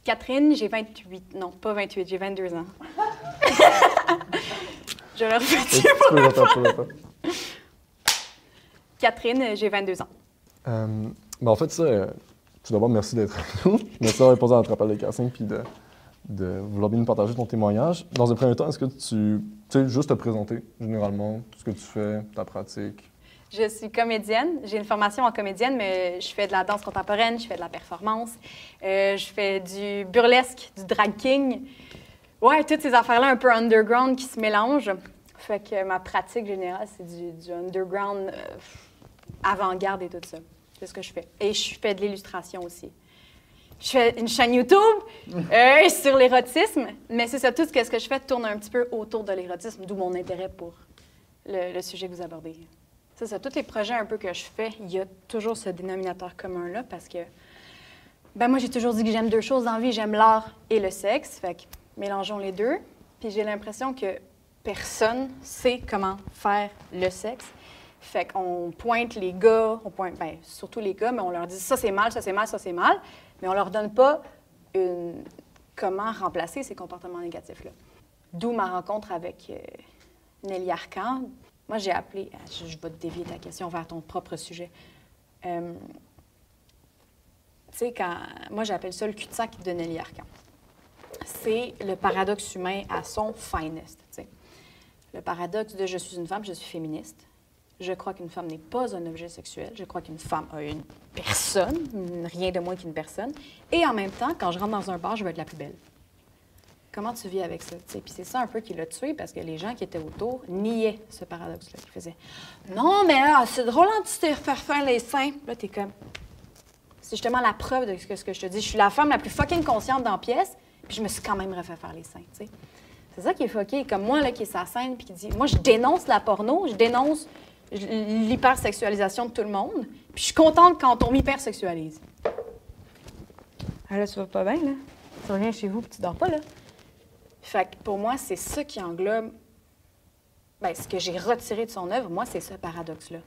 Catherine, j'ai 28. Non, pas 28, j'ai 22 ans. Je le répète. Catherine, j'ai 22 ans. Ben en fait, ça, tout d'abord, merci d'être avec nous. Merci d'avoir répondu à notre appel de casting puis de vouloir bien nous partager ton témoignage. Dans un premier temps, est-ce que tu sais, juste te présenter, généralement, tout ce que tu fais, ta pratique? Je suis comédienne. J'ai une formation en comédienne, mais je fais de la danse contemporaine, je fais de la performance, je fais du burlesque, du drag king. Ouais, toutes ces affaires-là un peu underground qui se mélangent. Fait que ma pratique générale, c'est du underground avant-garde et tout ça. C'est ce que je fais. Et je fais de l'illustration aussi. Je fais une chaîne YouTube sur l'érotisme, mais c'est ça, tout ce que je fais tourne un petit peu autour de l'érotisme, d'où mon intérêt pour le sujet que vous abordez. C'est ça, tous les projets un peu que je fais, il y a toujours ce dénominateur commun-là parce que, ben moi, j'ai toujours dit que j'aime deux choses dans la vie, j'aime l'art et le sexe, fait que mélangeons les deux. Puis j'ai l'impression que personne sait comment faire le sexe. Fait qu'on pointe les gars, ben surtout les gars, mais on leur dit ça c'est mal, ça c'est mal, ça c'est mal, mais on leur donne pas comment remplacer ces comportements négatifs-là. D'où ma rencontre avec Nelly Arcan. Moi, j'ai appelé, je vais te dévier ta question vers ton propre sujet. Tu sais, moi, j'appelle ça le cul-de-sac de Nelly Arcan. C'est le paradoxe humain à son finest, tu sais. Le paradoxe de je suis une femme, je suis féministe. Je crois qu'une femme n'est pas un objet sexuel. Je crois qu'une femme a une personne, rien de moins qu'une personne. Et en même temps, quand je rentre dans un bar, je veux être la plus belle. Comment tu vis avec ça? Puis c'est ça un peu qui l'a tué parce que les gens qui étaient autour niaient ce paradoxe-là. Ils faisaient « Non, mais là, c'est drôle hein, de te faire les seins. » Là, t'es comme... C'est justement la preuve de ce que je te dis. Je suis la femme la plus fucking consciente dans la pièce, puis je me suis quand même refait faire les seins, tu sais. C'est ça qui est fucké. Comme moi, là, qui est sa scène, puis qui dit... Moi, je dénonce la porno, je dénonce l'hypersexualisation de tout le monde, puis je suis contente quand on m'hypersexualise. Ah là, tu vas pas bien, là? Tu reviens chez vous, puis tu dors pas, là? Fait que pour moi, c'est ça qui englobe bien, ce que j'ai retiré de son œuvre. Moi, c'est ce paradoxe-là.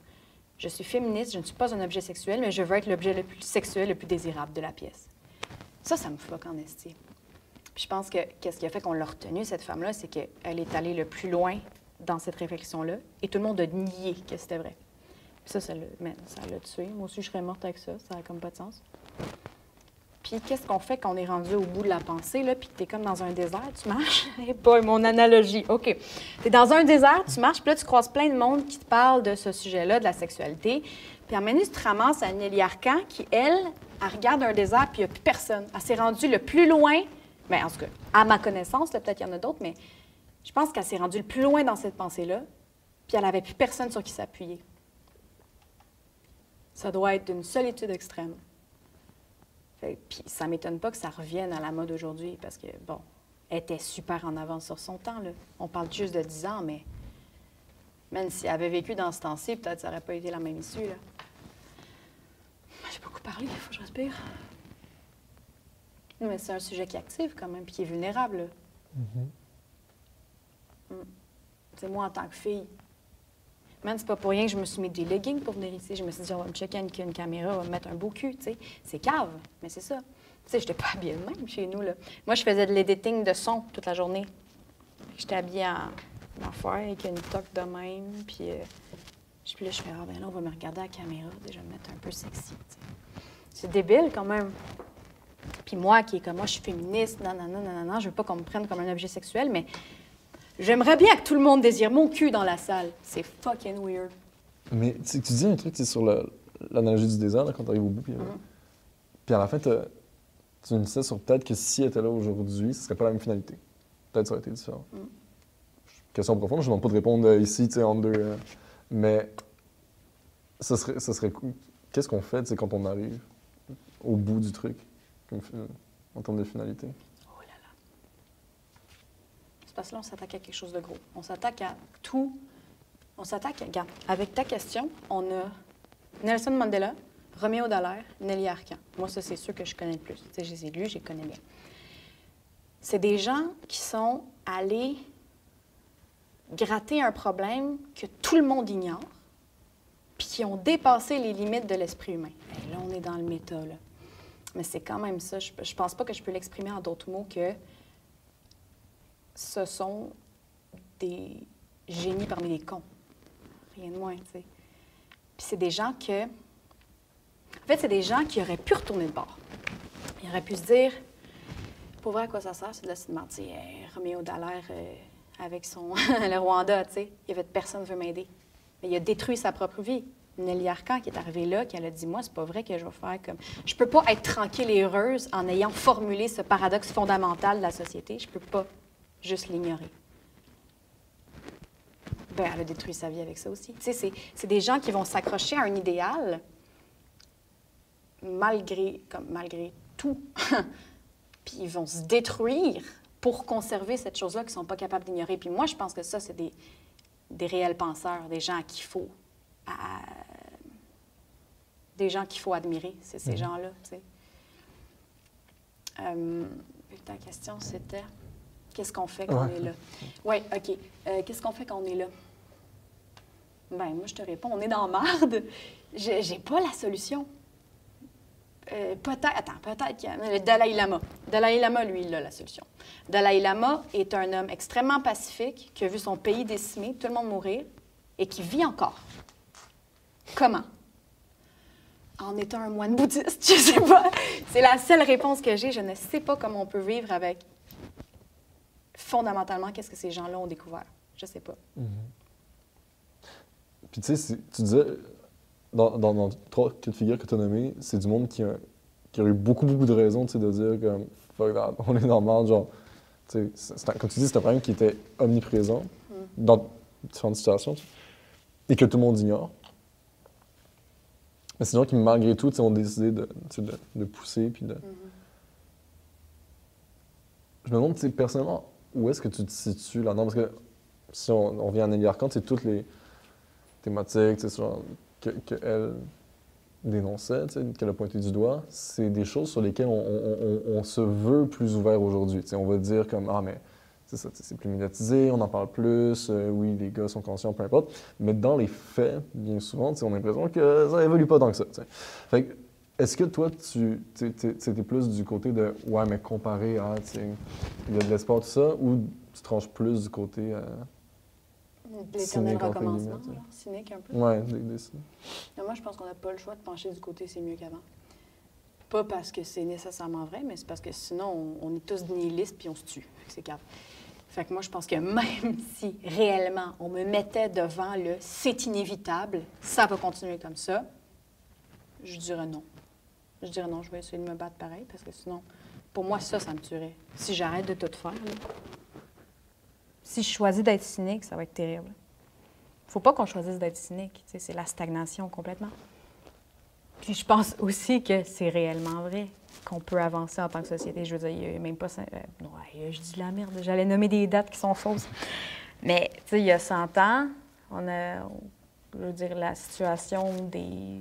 Je suis féministe, je ne suis pas un objet sexuel, mais je veux être l'objet le plus sexuel, le plus désirable de la pièce. Ça me fuck en esti. Puis je pense que qu'est-ce qui a fait qu'on l'a retenue, cette femme-là, c'est qu'elle est allée le plus loin dans cette réflexion-là, et tout le monde a nié que c'était vrai. Puis ça l'a tué. Moi aussi, je serais morte avec ça. Ça n'a comme pas de sens. Puis qu'est-ce qu'on fait quand on est rendu au bout de la pensée, là, puis que t'es comme dans un désert, tu marches? Eh boy, mon analogie, OK. T'es dans un désert, tu marches, puis là, tu croises plein de monde qui te parle de ce sujet-là, de la sexualité. Puis à un moment donné, tu te ramasses à Nelly Arcan, qui, elle regarde un désert, puis il n'y a plus personne. Elle s'est rendue le plus loin, bien, en tout cas, à ma connaissance, là, peut-être qu'il y en a d'autres, mais je pense qu'elle s'est rendue le plus loin dans cette pensée-là, puis elle n'avait plus personne sur qui s'appuyer. Ça doit être d'une solitude extrême. Puis ça ne m'étonne pas que ça revienne à la mode aujourd'hui, parce que, bon, elle était super en avance sur son temps, là. On parle juste de 10 ans, mais même si elle avait vécu dans ce temps-ci, peut-être ça n'aurait pas été la même issue, là. J'ai beaucoup parlé, il faut que je respire. Mais c'est un sujet qui est actif, quand même, puis qui est vulnérable, là. C'est moi, en tant que fille, man, c'est pas pour rien que je me suis mis des leggings pour venir ici. Je me suis dit, on va me checker avec une caméra, on va me mettre un beau cul, tu sais. C'est cave, mais c'est ça. Tu sais, j'étais pas habillée de même chez nous, là. Moi, je faisais de l'editing de son toute la journée. J'étais habillée en affaires avec une toque de même, puis là, je fais, ah ben là, on va me regarder à la caméra, déjà me mettre un peu sexy, tu sais. C'est débile, quand même. Puis moi, qui est comme moi, je suis féministe, non, je veux pas qu'on me prenne comme un objet sexuel, mais... J'aimerais bien que tout le monde désire mon cul dans la salle. C'est fucking weird. Mais tu dis un truc sur l'analogie du désert, là, quand tu arrives au bout. Puis à la fin, tu insistais sur peut-être que si elle était là aujourd'hui, ce serait pas la même finalité. Peut-être ça aurait été différent. Question profonde, je ne demande pas de répondre ici, tu sais, en deux. Mais ça serait cool. Qu'est-ce qu'on fait quand on arrive au bout du truc, en termes de finalité? Parce que là, on s'attaque à quelque chose de gros. On s'attaque à tout. Regarde, avec ta question, on a Nelson Mandela, Roméo Dallaire, Nelly Arcan. Moi, ça, c'est sûr que je connais le plus. Tu sais, je les ai lus, je les connais bien. C'est des gens qui sont allés gratter un problème que tout le monde ignore, puis qui ont dépassé les limites de l'esprit humain. Et là, on est dans le méta, là. Mais c'est quand même ça. Je pense pas que je peux l'exprimer en d'autres mots que ce sont des génies parmi les cons. Rien de moins, tu sais. Puis c'est des gens que... En fait, c'est des gens qui auraient pu retourner de bord. Ils auraient pu se dire, pour vrai, à quoi ça sert, c'est de la mentir. Roméo Dallaire avec son le Rwanda, tu sais, il y avait personne qui veut m'aider. Mais il a détruit sa propre vie. Nelly Arcan qui est arrivée là, qui elle a dit, moi, c'est pas vrai que je vais faire comme... Je peux pas être tranquille et heureuse en ayant formulé ce paradoxe fondamental de la société. Je peux pas juste l'ignorer. Ben, elle a détruit sa vie avec ça aussi. Tu sais, c'est des gens qui vont s'accrocher à un idéal malgré tout. Puis ils vont se détruire pour conserver cette chose-là qu'ils ne sont pas capables d'ignorer. Puis moi, je pense que ça, c'est des réels penseurs, des gens qu'il faut... des gens qu'il faut admirer, c'est ces gens-là, tu sais. Ta question, c'était... Qu'est-ce qu'on fait quand on est là? Oui, OK. Qu'est-ce qu'on fait quand on est là? Bien, moi, je te réponds, on est dans la marde. J'ai pas la solution. Peut-être qu'il y a... Le Dalai Lama. Dalai Lama, lui, il a la solution. Dalai Lama est un homme extrêmement pacifique qui a vu son pays décimé, tout le monde mourir, et qui vit encore. Comment? En étant un moine bouddhiste, je sais pas. C'est la seule réponse que j'ai. Je ne sais pas comment on peut vivre avec... Fondamentalement, qu'est-ce que ces gens-là ont découvert? Je sais pas. Puis tu sais, tu disais, dans 3 cas de figure que tu as nommés, c'est du monde qui a eu beaucoup de raisons, tu sais, de dire comme « fuck that, on est normal », genre, tu sais, comme tu dis, c'est un problème qui était omniprésent dans différentes situations, et que tout le monde ignore. Mais c'est des gens qui, malgré tout, tu sais, ont décidé de pousser, puis de... Je me demande, tu sais, personnellement, où est-ce que tu te situes là-dedans? Parce que si on vient à Nelly Arcan, c'est toutes les thématiques qu'elle dénonçait, qu'elle a pointé du doigt, c'est des choses sur lesquelles on se veut plus ouvert aujourd'hui. On va dire comme « Ah, mais c'est ça, c'est plus médiatisé, on en parle plus, oui, les gars sont conscients, peu importe. » Mais dans les faits, bien souvent, on a l'impression que ça évolue pas tant que ça. T'sais. Fait que, est-ce que toi, t'es plus du côté de « Ouais, mais comparé à, il y a de l'espoir, tout ça », ou tu tranches plus du côté l'éternel recommencement, cynique un peu? Ouais, Moi, je pense qu'on n'a pas le choix de pencher du côté « c'est mieux qu'avant ». Pas parce que c'est nécessairement vrai, mais c'est parce que sinon, on est tous nihilistes puis on se tue. C'est grave. Fait que moi, je pense que même si réellement on me mettait devant le « c'est inévitable, ça va continuer comme ça », je dirais non. Je dirais non, je vais essayer de me battre pareil, parce que sinon, pour moi, ça me tuerait. Si j'arrête de tout faire, là. Si je choisis d'être cynique, ça va être terrible. Faut pas qu'on choisisse d'être cynique. C'est la stagnation complètement. Puis je pense aussi que c'est réellement vrai qu'on peut avancer en tant que société. Je veux dire, il n'y a même pas... ouais, je dis de la merde. J'allais nommer des dates qui sont fausses. Mais, tu sais, il y a 100 ans, on a, je veux dire, la situation des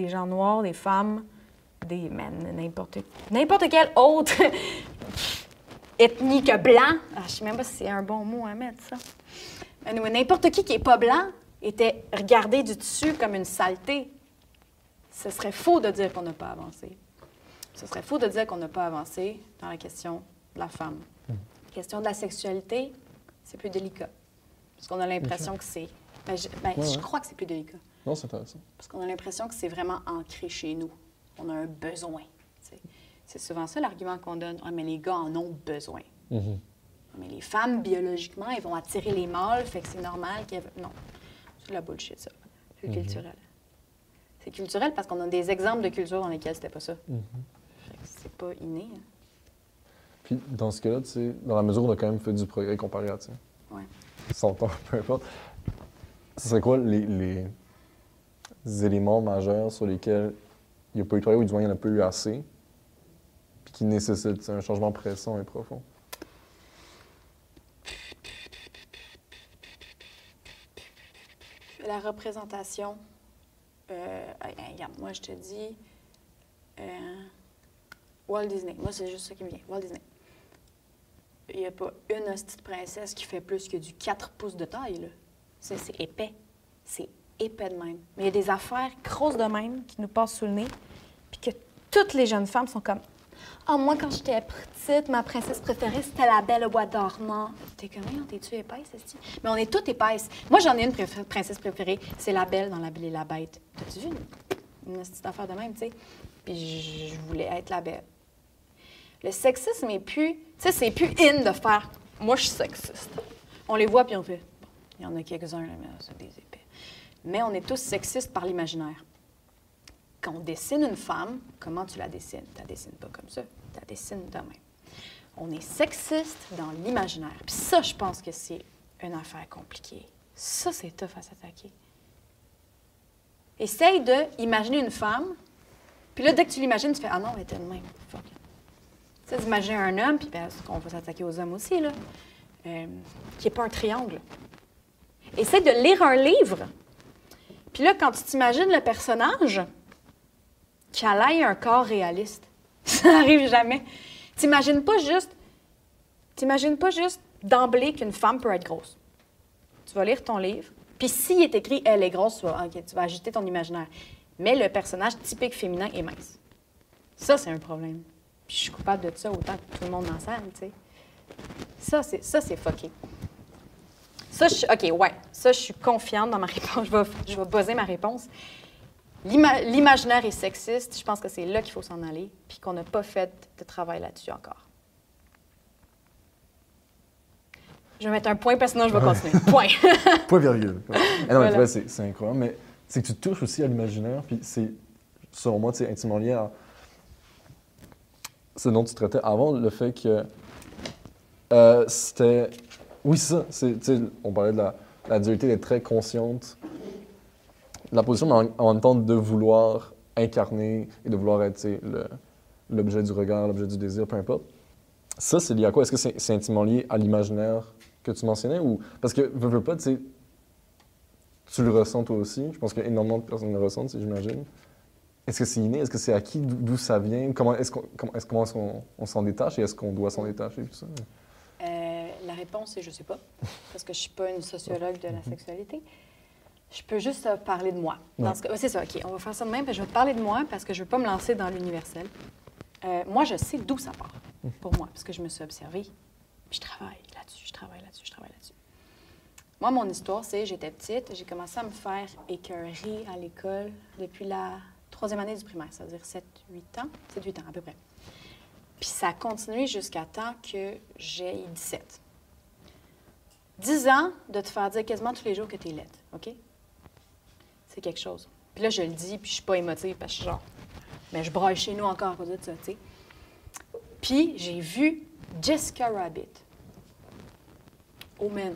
gens noirs, des femmes, n'importe quelle autre ethnie que blanc. Je ne sais même pas si c'est un bon mot à mettre, ça. Mais n'importe qui n'est pas blanc était regardé du dessus comme une saleté. Ce serait faux de dire qu'on n'a pas avancé. Ce serait faux de dire qu'on n'a pas avancé dans la question de la femme. La question de la sexualité, c'est plus délicat. Parce qu'on a l'impression que c'est... Je crois que c'est plus délicat. Non, c'est intéressant. Parce qu'on a l'impression que c'est vraiment ancré chez nous. On a un besoin. C'est souvent ça l'argument qu'on donne. Ah, mais les gars en ont besoin. Mais les femmes, biologiquement, elles vont attirer les mâles, fait que c'est normal qu'elles... Non, c'est de la bullshit, ça. C'est culturel. C'est culturel parce qu'on a des exemples de cultures dans lesquelles c'était pas ça. Fait que c'est pas inné. Hein. Puis, dans ce cas-là, tu sais, dans la mesure où on a quand même fait du progrès comparé à, tu sais, 100 ans, peu importe, ce serait quoi les éléments majeurs sur lesquels il n'y a pas eu de progrès ou du moins il n'y en a pas eu assez, puis qui nécessitent un changement pressant et profond? La représentation. Regarde, moi, je te dis Walt Disney. Moi, c'est juste ça qui me vient. Walt Disney. Il n'y a pas une hostie de princesse qui fait plus que du 4 pouces de taille, là. C'est épais. C'est épais de même. Mais il y a des affaires grosses de même qui nous passent sous le nez, puis que toutes les jeunes femmes sont comme « Ah, moi, quand j'étais petite, ma princesse préférée, c'était la Belle au bois dormant. » T'es comme « T'es-tu épaisse, esti? » Mais on est toutes épaisses. Moi, j'en ai une princesse préférée, c'est la Belle dans La Belle et la Bête. T'as-tu vu une petite affaire de même, tu sais? Puis je voulais être la Belle. Le sexisme est plus... Tu sais, c'est plus in de faire « Moi, je suis sexiste. » On les voit, puis on fait « Bon, il y en a quelques-uns, là, mais c'est des épais. » Mais on est tous sexistes par l'imaginaire. Quand on dessine une femme, comment tu la dessines? Tu la dessines pas comme ça, tu la dessines de même. On est sexiste dans l'imaginaire. Puis ça, je pense que c'est une affaire compliquée. Ça, c'est tough à s'attaquer. Essaye d'imaginer une femme, puis là, dès que tu l'imagines, tu fais « Ah non, elle était de même. Fuck. » Tu sais, d'imaginer un homme, puis bien, on va s'attaquer aux hommes aussi, là, qui n'est pas un triangle. Essaye de lire un livre, puis là, quand tu t'imagines le personnage, qu'elle ait un corps réaliste. Ça n'arrive jamais. T'imagines pas juste d'emblée qu'une femme peut être grosse. Tu vas lire ton livre, puis s'il est écrit « elle est grosse », tu vas agiter ton imaginaire. Mais le personnage typique féminin est mince. Ça, c'est un problème. Puis je suis coupable de ça autant que tout le monde dans la salle, tu sais. Ça, c'est fucké. Ça, je suis confiante dans ma réponse. Je vais buzzer ma réponse. L'imaginaire est sexiste. Je pense que c'est là qu'il faut s'en aller, puis qu'on n'a pas fait de travail là-dessus encore. Je vais mettre un point, parce que sinon je vais continuer. Point. Point virgule. Non, Voilà. mais c'est incroyable, mais c'est que tu touches aussi à l'imaginaire, puis c'est, selon moi, c'est intimement lié à ce dont tu traitais avant, le fait que c'était... Oui, c'est ça. On parlait de la dualité d'être très consciente de la position, mais en même temps de vouloir incarner et de vouloir être l'objet du regard, l'objet du désir, peu importe. Ça, c'est lié à quoi? Est-ce que c'est intimement lié à l'imaginaire que tu mentionnais? Ou... Parce que, veux pas, tu le ressens toi aussi. Je pense qu'énormément de personnes le ressentent, j'imagine. Est-ce que c'est inné? Est-ce que c'est acquis? D'où ça vient? Comment est-ce qu'on s'en détache et est-ce qu'on doit s'en détacher? Tout ça? La réponse est « je sais pas », parce que je suis pas une sociologue de la sexualité. Je peux juste parler de moi. C'est ça, OK, on va faire ça de même, puis je vais te parler de moi parce que je veux pas me lancer dans l'universel. Moi, je sais d'où ça part, pour moi, parce que je me suis observée, puis je travaille là-dessus. Moi, mon histoire, c'est, j'étais petite, j'ai commencé à me faire écœurer à l'école depuis la 3e année du primaire, ça veut dire 7-8 ans à peu près. Puis ça a continué jusqu'à temps que j'ai 17. 10 ans de te faire dire quasiment tous les jours que t'es laide, OK? C'est quelque chose. Puis là, je le dis, puis je suis pas émotive, parce que je suis genre... Mais je braille chez nous encore à cause de ça, tu sais. Puis j'ai vu Jessica Rabbit. Oh man!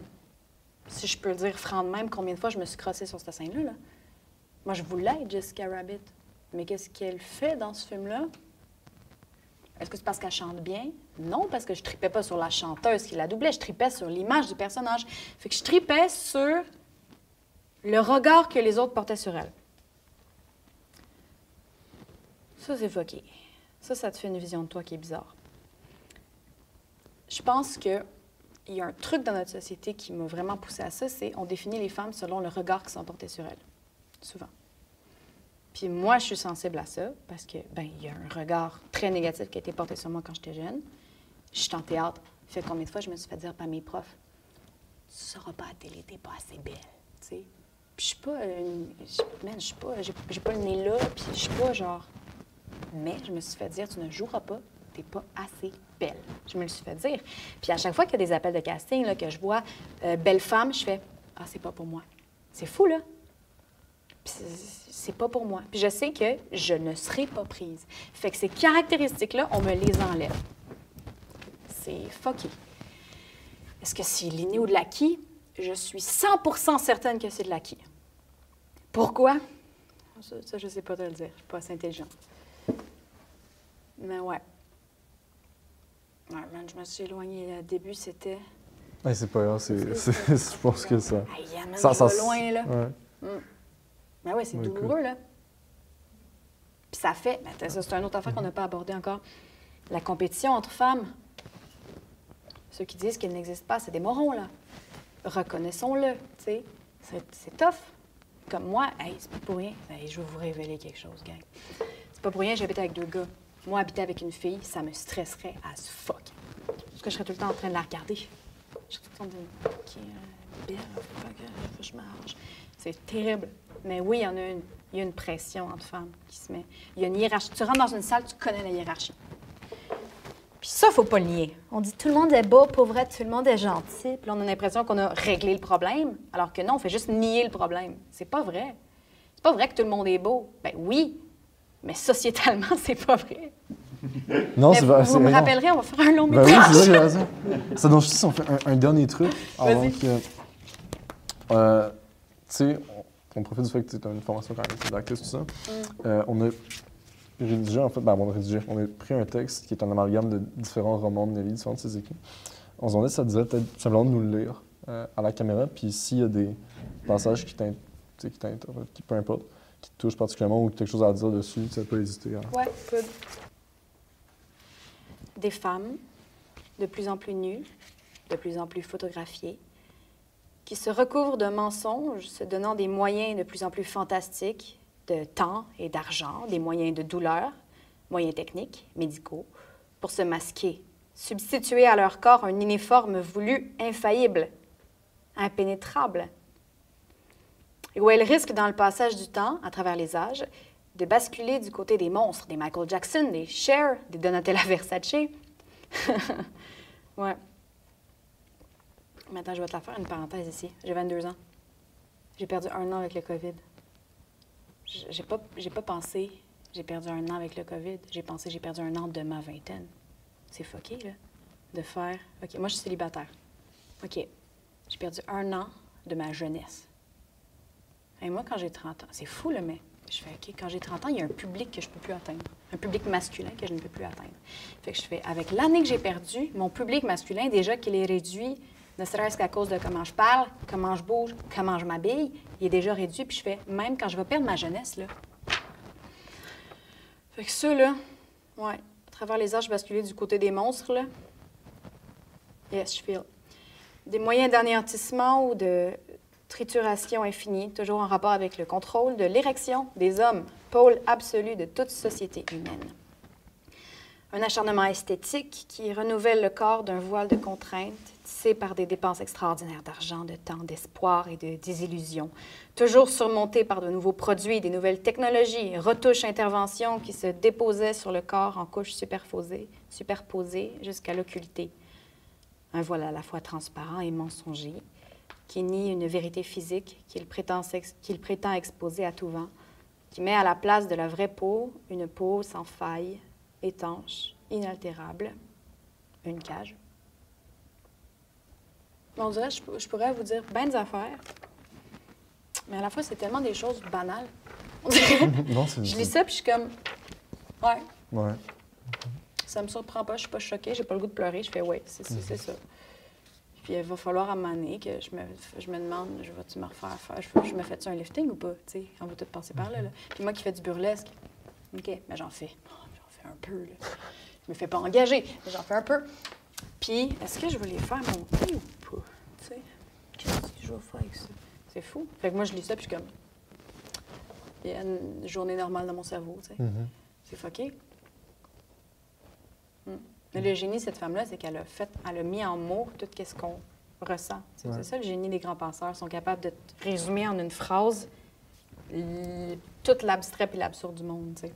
Si je peux le dire franc de même, combien de fois je me suis crossée sur cette scène-là, là? Moi, je voulais être Jessica Rabbit. Mais qu'est-ce qu'elle fait dans ce film-là? Est-ce que c'est parce qu'elle chante bien? Non, parce que je tripais pas sur la chanteuse qui la doublait. Je tripais sur l'image du personnage. Fait que je tripais sur le regard que les autres portaient sur elle. Ça, c'est fucké. Ça te fait une vision de toi qui est bizarre. Je pense qu'il y a un truc dans notre société qui m'a vraiment poussée à ça, c'est on définit les femmes selon le regard qui sont portés sur elles. Souvent. Puis moi, je suis sensible à ça parce que, il y a un regard très négatif qui a été porté sur moi quand j'étais jeune. Je suis en théâtre. Fait combien de fois je me suis fait dire par mes profs, « Tu seras pas à la télé, t'es pas assez belle. » Tu sais. Puis je suis pas j'ai pas le nez là, puis je suis pas genre... Mais je me suis fait dire, « Tu ne joueras pas, t'es pas assez belle. » Je me le suis fait dire. Puis à chaque fois qu'il y a des appels de casting, là, que je vois belle femme, je fais, « Ah, c'est pas pour moi. » C'est fou, là. Puis c'est pas pour moi. Puis je sais que je ne serai pas prise. Fait que ces caractéristiques-là, on me les enlève. C'est fucké. Est-ce que c'est l'inné ou de l'acquis? Je suis 100% certaine que c'est de l'acquis. Pourquoi? Ça, je sais pas te le dire. Je suis pas assez intelligente. Mais ouais. Ouais, man, je me suis éloignée. Au début, c'était... C'est pas grave, je pense que ça... Ça va loin, là. Ouais. Mais ouais, c'est douloureux, là. Puis ça fait... ça, c'est une autre affaire qu'on n'a pas abordée encore. La compétition entre femmes. Ceux qui disent qu'elle n'existe pas, c'est des morons, là. Reconnaissons-le, tu sais. C'est tough. Comme moi, c'est pas pour rien. Je vais vous révéler quelque chose, gang. C'est pas pour rien, j'habite avec 2 gars. Moi, habiter avec une fille, ça me stresserait as fuck. Parce que je serais tout le temps en train de la regarder. Je serais tout le temps de... OK, belle, fuck, faut que je mange. C'est terrible. Mais oui, il y en a une. Il y a une pression entre femmes qui se met. Il y a une hiérarchie. Tu rentres dans une salle, tu connais la hiérarchie. Puis ça, faut pas le nier. On dit tout le monde est beau, pauvrette, tout le monde est gentil. Puis là, on a l'impression qu'on a réglé le problème, alors que non, on fait juste nier le problème. C'est pas vrai. C'est pas vrai que tout le monde est beau. Ben oui, mais sociétalement, c'est pas vrai. Non, c'est vrai. Vous me rappellerez, on va faire un long Ben métrage. oui, c'est vrai, j'ai raison. Ça, donc, si on fait un dernier truc, avant que... tu sais, on profite du fait que tu as une formation quand même, c'est d'actrice, tout ça. On a rédigé, en fait, on a pris un texte qui est un amalgame de différents romans de Nelly, différentes de ses écrits. On se demandait si ça disait peut-être simplement de nous le lire à la caméra, puis s'il y a des passages qui t'interpellent, qui peu importe, qui te touchent particulièrement ou quelque chose à dire dessus, tu sais pas hésiter. Ouais, good. Des femmes, de plus en plus nues, de plus en plus photographiées, qui se recouvrent de mensonges, se donnant des moyens de plus en plus fantastiques, de temps et d'argent, des moyens de douleur, moyens techniques, médicaux, pour se masquer, substituer à leur corps un uniforme voulu infaillible, impénétrable, et où elles risquent, dans le passage du temps, à travers les âges, de basculer du côté des monstres, des Michael Jackson, des Cher, des Donatella Versace. Ouais. Mais attends, je vais te la faire une parenthèse ici. J'ai 22 ans. J'ai perdu 1 an avec le COVID. J'ai pas pensé j'ai perdu 1 an avec le COVID. J'ai pensé j'ai perdu 1 an de ma vingtaine. C'est fucké, là, de faire... OK, moi, je suis célibataire. OK, j'ai perdu 1 an de ma jeunesse. Et moi, quand j'ai 30 ans, c'est fou, là, mais je fais, OK, quand j'ai 30 ans, il y a un public que je ne peux plus atteindre. Un public masculin que je ne peux plus atteindre. Fait que je fais, avec l'année que j'ai perdue, mon public masculin, déjà qu'il est réduit, ne serait-ce qu'à cause de comment je parle, comment je bouge, comment je m'habille, il est déjà réduit. Puis je fais, même quand je vais perdre ma jeunesse, là. Fait que ça, là, ouais, à travers les âges basculés du côté des monstres, là, yes, je feel. Des moyens d'anéantissement ou de trituration infinie, toujours en rapport avec le contrôle de l'érection des hommes, pôle absolu de toute société humaine. Un acharnement esthétique qui renouvelle le corps d'un voile de contraintes, tissé par des dépenses extraordinaires d'argent, de temps, d'espoir et de désillusion, toujours surmonté par de nouveaux produits, des nouvelles technologies, retouches, interventions qui se déposaient sur le corps en couches superposées jusqu'à l'occulté. Un voile à la fois transparent et mensonger, qui nie une vérité physique qu'il prétend exposer à tout vent, qui met à la place de la vraie peau une peau sans faille, étanche, inaltérable, une cage. On dirait, je pourrais vous dire bien des affaires, mais à la fois, c'est tellement des choses banales. On dirait, Non, je lis ça, puis je suis comme, ouais, Ouais. ça me surprend pas, je suis pas choquée, j'ai pas le goût de pleurer, je fais, ouais, c'est ça. Puis il va falloir à un moment donné que je me demande, je vais-tu me refaire faire, je me fais-tu un lifting ou pas, tu sais, on va tout passer par là, là. Puis moi qui fais du burlesque, OK, mais j'en fais un peu, là. Je me fais pas engager, mais j'en fais un peu. Puis, est-ce que je vais les faire monter ou pas? Tu sais, qu'est-ce que je vais faire avec ça? C'est fou. Fait que moi, je lis ça, puis je suis comme... Il y a une journée normale dans mon cerveau, tu sais. C'est fucké. Mais le génie de cette femme-là, c'est qu'elle a mis en mots tout ce qu'on ressent. Ouais. C'est ça, le génie des grands penseurs. Ils sont capables de résumer en une phrase toute l'abstrait et l'absurde du monde, tu sais.